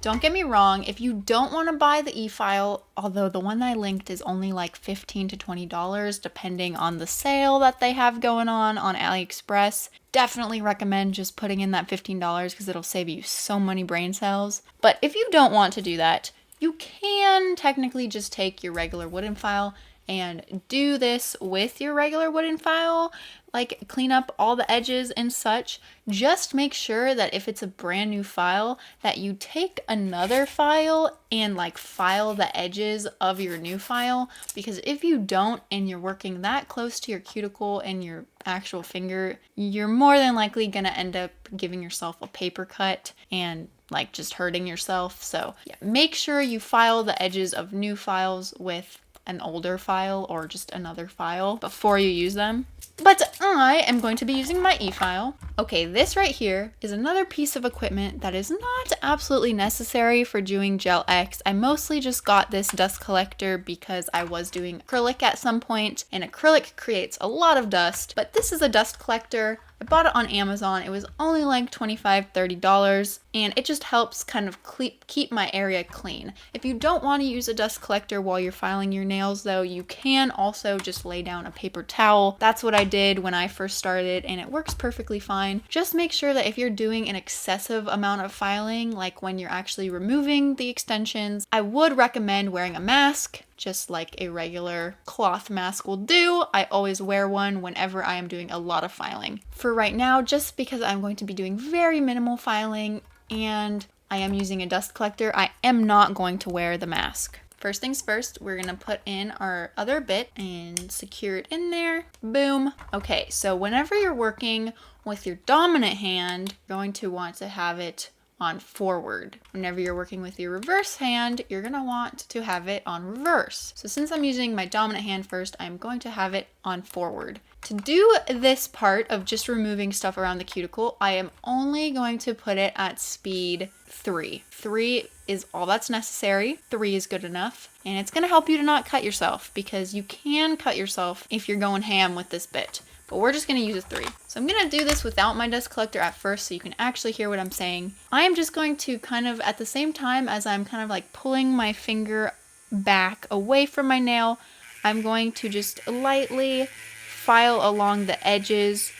Don't get me wrong, if you don't want to buy the e-file, although the one that I linked is only like $15 to $20 depending on the sale that they have going on AliExpress, definitely recommend just putting in that $15 because it'll save you so many brain cells. But if you don't want to do that, you can technically just take your regular wooden file and do this with your regular wooden file, like clean up all the edges and such, just make sure that if it's a brand new file that you take another file and like file the edges of your new file, because if you don't and you're working that close to your cuticle and your actual finger, you're more than likely gonna end up giving yourself a paper cut and like just hurting yourself. So yeah, make sure you file the edges of new files with an older file or just another file before you use them. But I am going to be using my e-file. Okay, this right here is another piece of equipment that is not absolutely necessary for doing Gel X. I mostly just got this dust collector because I was doing acrylic at some point, and acrylic creates a lot of dust, but this is a dust collector. I bought it on Amazon. It was only like $25, $30, and it just helps kind of keep my area clean. If you don't want to use a dust collector while you're filing your nails though, you can also just lay down a paper towel. That's what I did when I first started, and it works perfectly fine. Just make sure that if you're doing an excessive amount of filing, like when you're actually removing the extensions, I would recommend wearing a mask. Just like a regular cloth mask will do. I always wear one whenever I am doing a lot of filing. For right now, just because I'm going to be doing very minimal filing and I am using a dust collector, I am not going to wear the mask. First things first, we're gonna put in our other bit and secure it in there. Boom. Okay, so whenever you're working with your dominant hand, you're going to want to have it on forward. Whenever you're working with your reverse hand, you're gonna want to have it on reverse. So since I'm using my dominant hand first, I'm going to have it on forward. To do this part of just removing stuff around the cuticle, I am only going to put it at speed 3. 3 is all that's necessary. 3 is good enough. And it's gonna help you to not cut yourself, because you can cut yourself if you're going ham with this bit. But we're just gonna use a 3. So I'm gonna do this without my dust collector at first so you can actually hear what I'm saying. I'm just going to kind of, at the same time as I'm kind of like pulling my finger back away from my nail, I'm going to just lightly file along the edges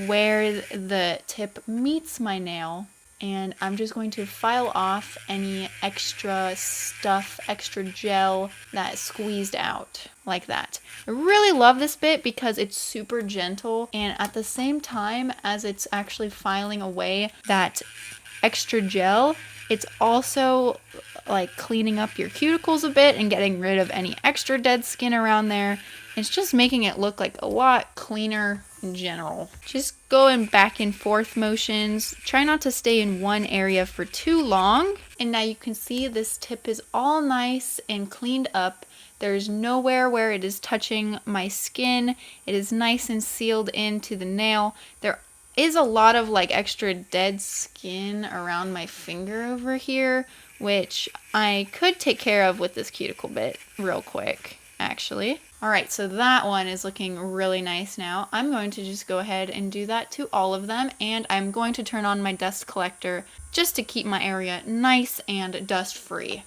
where the tip meets my nail. And I'm just going to file off any extra stuff, extra gel that squeezed out like that. I really love this bit because it's super gentle, and at the same time as it's actually filing away that extra gel, it's also like cleaning up your cuticles a bit and getting rid of any extra dead skin around there. It's just making it look like a lot cleaner in general. Just going back and forth motions. Try not to stay in one area for too long. And now you can see this tip is all nice and cleaned up. There's nowhere where it is touching my skin. It is nice and sealed into the nail. There is a lot of like extra dead skin around my finger over here, which I could take care of with this cuticle bit real quick, actually. All right, so that one is looking really nice now. I'm going to just go ahead and do that to all of them, and I'm going to turn on my dust collector just to keep my area nice and dust free.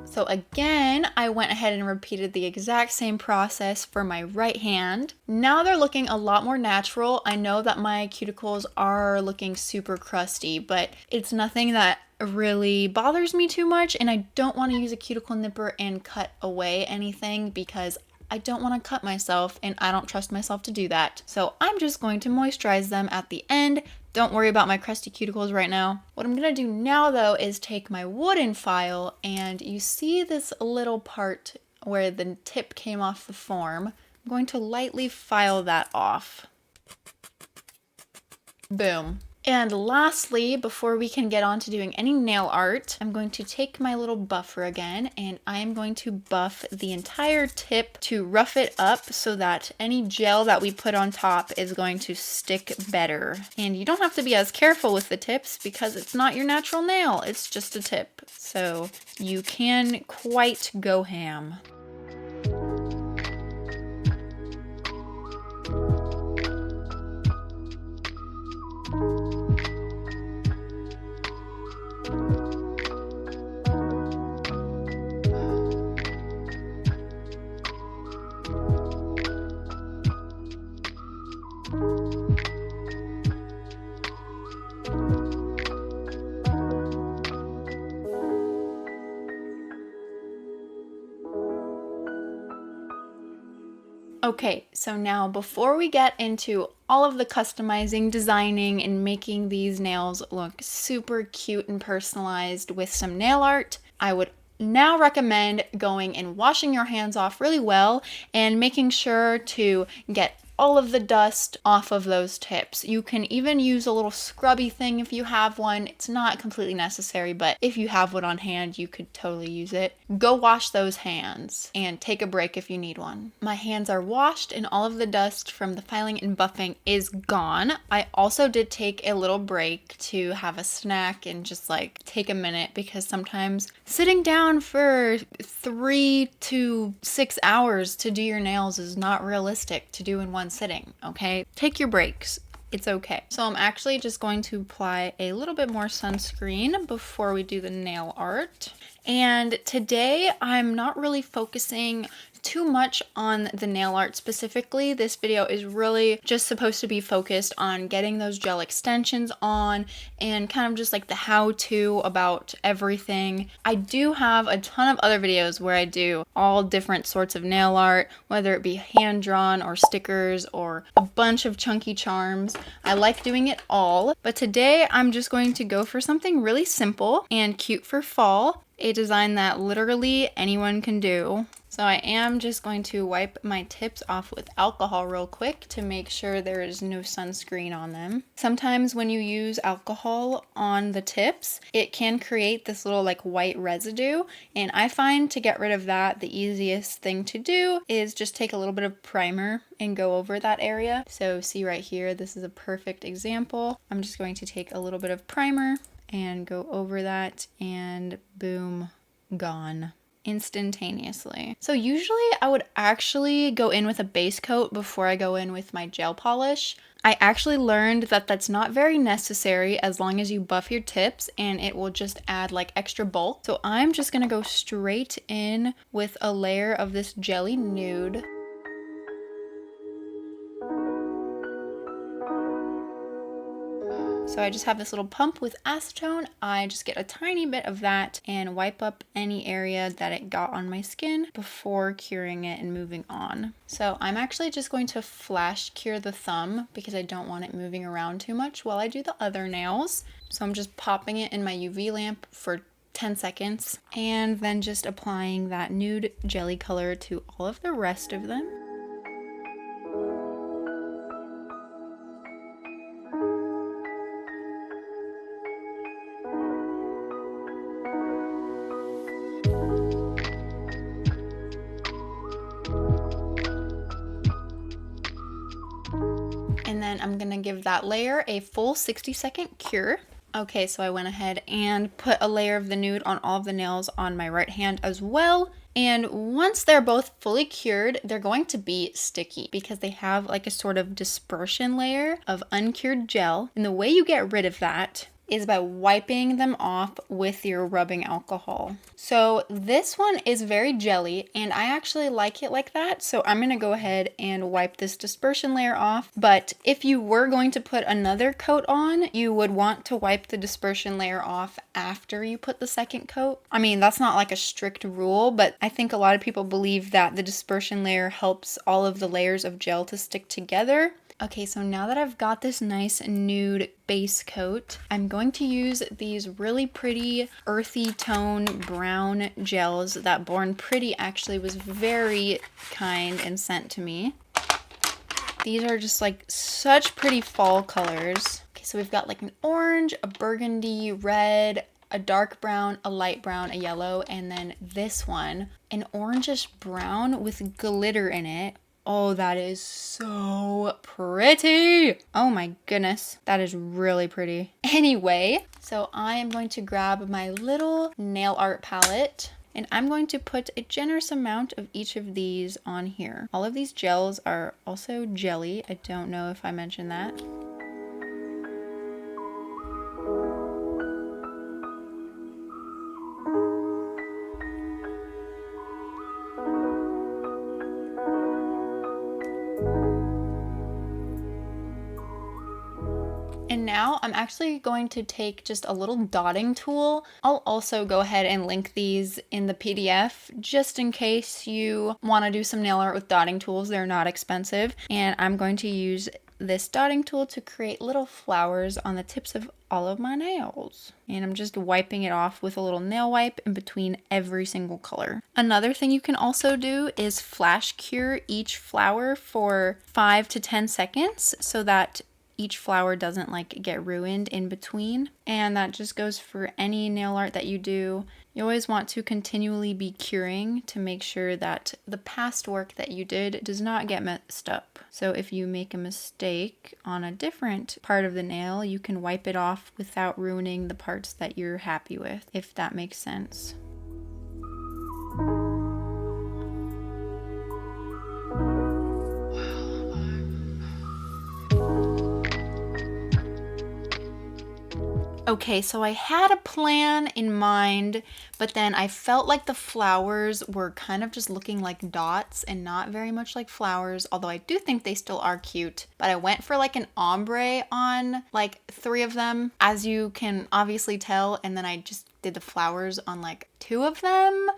So again, I went ahead and repeated the exact same process for my right hand. Now they're looking a lot more natural. I know that my cuticles are looking super crusty, but it's nothing that really bothers me too much, and I don't want to use a cuticle nipper and cut away anything because I don't want to cut myself and I don't trust myself to do that. So I'm just going to moisturize them at the end. Don't worry about my crusty cuticles right now. What I'm gonna do now though is take my wooden file, and you see this little part where the tip came off the form. I'm going to lightly file that off. Boom. And lastly, before we can get on to doing any nail art, I'm going to take my little buffer again, and I'm going to buff the entire tip to rough it up so that any gel that we put on top is going to stick better. And you don't have to be as careful with the tips because it's not your natural nail, it's just a tip. So you can quite go ham. Okay, so now before we get into all of the customizing, designing, and making these nails look super cute and personalized with some nail art, I would now recommend going and washing your hands off really well and making sure to get all of the dust off of those tips. You can even use a little scrubby thing if you have one. It's not completely necessary, but if you have one on hand, you could totally use it. Go wash those hands and take a break if you need one. My hands are washed and all of the dust from the filing and buffing is gone. I also did take a little break to have a snack and just like take a minute, because sometimes sitting down for 3 to 6 hours to do your nails is not realistic to do in one sitting, okay? Take your breaks. It's okay. So I'm actually just going to apply a little bit more sunscreen before we do the nail art. And today I'm not really focusing too much on the nail art specifically. This video is really just supposed to be focused on getting those gel extensions on and kind of just like the how-to about everything. I do have a ton of other videos where I do all different sorts of nail art, whether it be hand-drawn or stickers or a bunch of chunky charms. I like doing it all, but today I'm just going to go for something really simple and cute for fall, a design that literally anyone can do. So I am just going to wipe my tips off with alcohol real quick to make sure there is no sunscreen on them. Sometimes when you use alcohol on the tips, it can create this little like white residue, and I find to get rid of that, the easiest thing to do is just take a little bit of primer and go over that area. So see right here, this is a perfect example. I'm just going to take a little bit of primer and go over that, and boom, gone instantaneously. So usually I would actually go in with a base coat before I go in with my gel polish. I actually learned that that's not very necessary as long as you buff your tips, and it will just add like extra bulk. So I'm just gonna go straight in with a layer of this jelly nude. So I just have this little pump with acetone. I just get a tiny bit of that and wipe up any area that it got on my skin before curing it and moving on. So I'm actually just going to flash cure the thumb because I don't want it moving around too much while I do the other nails. So I'm just popping it in my UV lamp for 10 seconds and then just applying that nude jelly color to all of the rest of them. And then I'm gonna give that layer a full 60-second cure. Okay, so I went ahead and put a layer of the nude on all of the nails on my right hand as well. And once they're both fully cured, they're going to be sticky because they have like a sort of dispersion layer of uncured gel. And the way you get rid of that is by wiping them off with your rubbing alcohol. So this one is very jelly and I actually like it like that. So I'm gonna go ahead and wipe this dispersion layer off. But if you were going to put another coat on, you would want to wipe the dispersion layer off after you put the second coat. I mean, that's not like a strict rule, but I think a lot of people believe that the dispersion layer helps all of the layers of gel to stick together. Okay, so now that I've got this nice nude base coat, I'm going to use these really pretty earthy tone brown gels that Born Pretty actually was very kind and sent to me. These are just like such pretty fall colors. Okay, so we've got like an orange, a burgundy, red, a dark brown, a light brown, a yellow, and then this one, an orangish brown with glitter in it. Oh, that is so pretty. Oh my goodness, that is really pretty. Anyway, so I am going to grab my little nail art palette and I'm going to put a generous amount of each of these on here. All of these gels are also jelly. I don't know if I mentioned that. And now, I'm actually going to take just a little dotting tool. I'll also go ahead and link these in the PDF just in case you want to do some nail art with dotting tools. They're not expensive. And I'm going to use this dotting tool to create little flowers on the tips of all of my nails. And I'm just wiping it off with a little nail wipe in between every single color. Another thing you can also do is flash cure each flower for 5 to 10 seconds so that each flower doesn't like get ruined in between. And that just goes for any nail art that you do. You always want to continually be curing to make sure that the past work that you did does not get messed up. So if you make a mistake on a different part of the nail, you can wipe it off without ruining the parts that you're happy with, if that makes sense. Okay, so I had a plan in mind, but then I felt like the flowers were kind of just looking like dots and not very much like flowers, although I do think they still are cute. But I went for like an ombre on like 3 of them, as you can obviously tell, and then I just did the flowers on like 2 of them.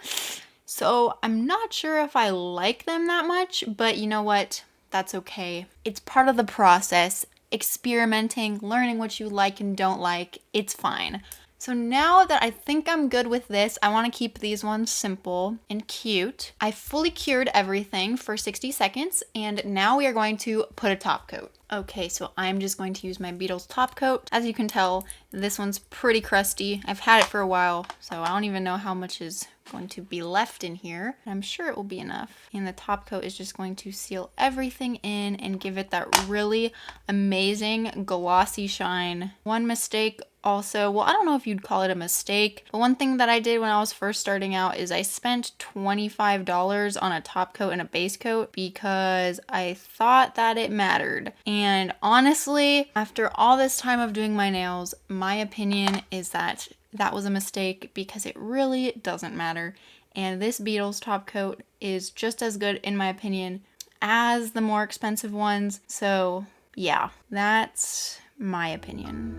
So I'm not sure if I like them that much, but you know what? That's okay. It's part of the process. Experimenting, learning what you like and don't like, it's fine. So now that I think I'm good with this, I want to keep these ones simple and cute. I fully cured everything for 60 seconds, and now we are going to put a top coat. Okay, so I'm just going to use my Beetles top coat. As you can tell, this one's pretty crusty. I've had it for a while, so I don't even know how much is going to be left in here. I'm sure it will be enough. And the top coat is just going to seal everything in and give it that really amazing glossy shine. One mistake also, well, I don't know if you'd call it a mistake, but one thing that I did when I was first starting out is I spent $25 on a top coat and a base coat because I thought that it mattered. And honestly, after all this time of doing my nails, my opinion is that that was a mistake because it really doesn't matter. And this Beetles top coat is just as good, in my opinion, as the more expensive ones. So yeah, that's my opinion.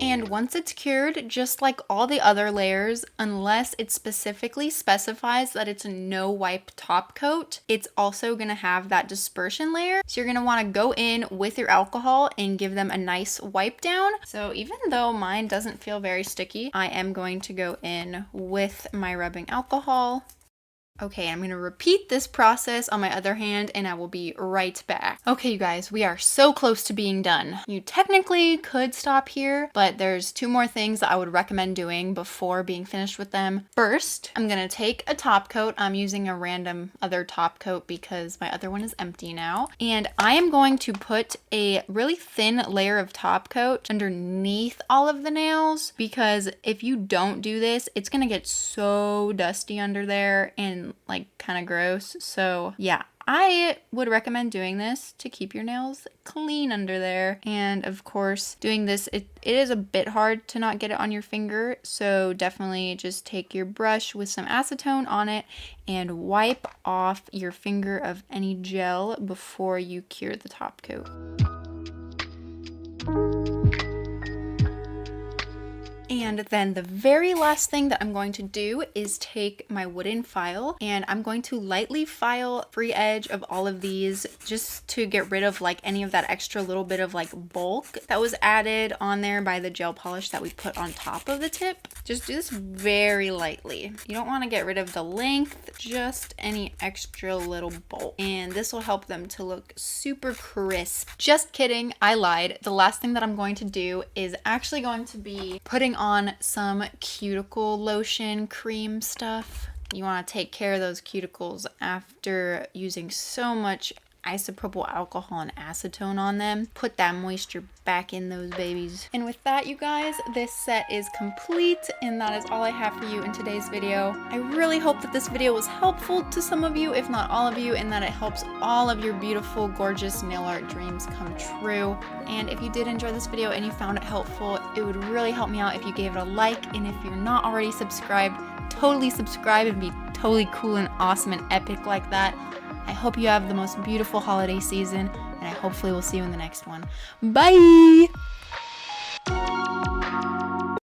And once it's cured, just like all the other layers, unless it specifically specifies that it's a no wipe top coat, it's also gonna have that dispersion layer. So you're gonna wanna go in with your alcohol and give them a nice wipe down. So even though mine doesn't feel very sticky, I am going to go in with my rubbing alcohol. Okay, I'm going to repeat this process on my other hand and I will be right back. Okay, you guys, we are so close to being done. You technically could stop here, but there's 2 more things that I would recommend doing before being finished with them. First, I'm going to take a top coat. I'm using a random other top coat because my other one is empty now. And I am going to put a really thin layer of top coat underneath all of the nails because if you don't do this, it's going to get so dusty under there and like kind of gross. So yeah, I would recommend doing this to keep your nails clean under there. And of course, doing this, it is a bit hard to not get it on your finger. So definitely just take your brush with some acetone on it and wipe off your finger of any gel before you cure the top coat. And then the very last thing that I'm going to do is take my wooden file and I'm going to lightly file free edge of all of these just to get rid of like any of that extra little bit of like bulk that was added on there by the gel polish that we put on top of the tip. Just do this very lightly. You don't want to get rid of the length, just any extra little bulk. And this will help them to look super crisp. Just kidding, I lied. The last thing that I'm going to do is actually going to be putting on some cuticle lotion cream stuff. You want to take care of those cuticles after using so much isopropyl alcohol and acetone on them. Put that moisture back in those babies. And with that, you guys, this set is complete, and that is all I have for you in today's video. I really hope that this video was helpful to some of you, if not all of you, and that it helps all of your beautiful, gorgeous nail art dreams come true. And if you did enjoy this video and you found it helpful, it would really help me out if you gave it a like, and if you're not already subscribed, totally subscribe and be totally cool and awesome and epic like that. I hope you have the most beautiful holiday season, and I hopefully will see you in the next one. Bye!